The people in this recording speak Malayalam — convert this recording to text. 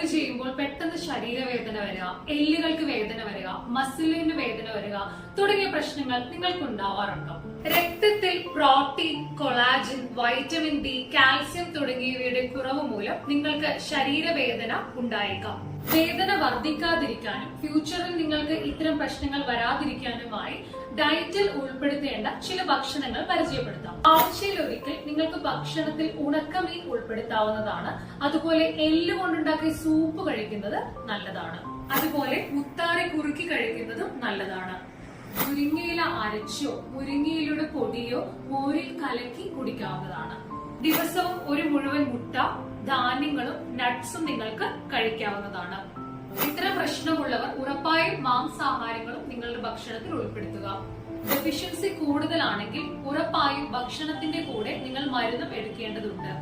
ജോലി ചെയ്യുമ്പോൾ പെട്ടെന്ന് ശരീരവേദന വരിക, എല്ലുകൾക്ക് വേദന വരിക, മസിലിന് വേദന വരിക തുടങ്ങിയ പ്രശ്നങ്ങൾ നിങ്ങൾക്ക് ഉണ്ടാവാറുണ്ടോ? രക്തത്തിൽ protein, collagen, vitamin D, calcium തുടങ്ങിയവയുടെ കുറവ് മൂലം നിങ്ങൾക്ക് ശരീരവേദന ഉണ്ടായേക്കാം. വേദന വർദ്ധിക്കാതിരിക്കാനും ഫ്യൂച്ചറിൽ നിങ്ങൾക്ക് ഇത്തരം പ്രശ്നങ്ങൾ വരാതിരിക്കാനുമായി ഡയറ്റിൽ ഉൾപ്പെടുത്തേണ്ട ചില ഭക്ഷണങ്ങൾ പരിചയപ്പെടുത്താം. ആഴ്ചയിൽ ഒരിക്കൽ നിങ്ങൾക്ക് ഭക്ഷണത്തിൽ ഉണക്കമീൻ ഉൾപ്പെടുത്താവുന്നതാണ്. അതുപോലെ എല്ല് കൊണ്ടുണ്ടാക്കിയ സൂപ്പ് കഴിക്കുന്നത് നല്ലതാണ്. അതുപോലെ മുത്താറി കുറുക്കി കഴിക്കുന്നതും നല്ലതാണ്. മുരിങ്ങയില അരച്ചോ മുരിങ്ങയിലയുടെ പൊടിയോ മോരിൽ കലക്കി കുടിക്കാവുന്നതാണ്. ദിവസവും ഒരു മുഴുവൻ മുട്ട, ധാന്യങ്ങളും നട്ട്സും നിങ്ങൾക്ക് കഴിക്കാവുന്നതാണ്. ഇത്തരം പ്രശ്നമുള്ളവർ ഉറപ്പായും മാംസാഹാരങ്ങളും നിങ്ങളുടെ ഭക്ഷണത്തിൽ ഉൾപ്പെടുത്തുക. ഡെഫിഷ്യൻസി കൂടുതലാണെങ്കിൽ ഉറപ്പായും ഭക്ഷണത്തിന്റെ കൂടെ നിങ്ങൾ മരുന്നും എടുക്കേണ്ടതുണ്ട്.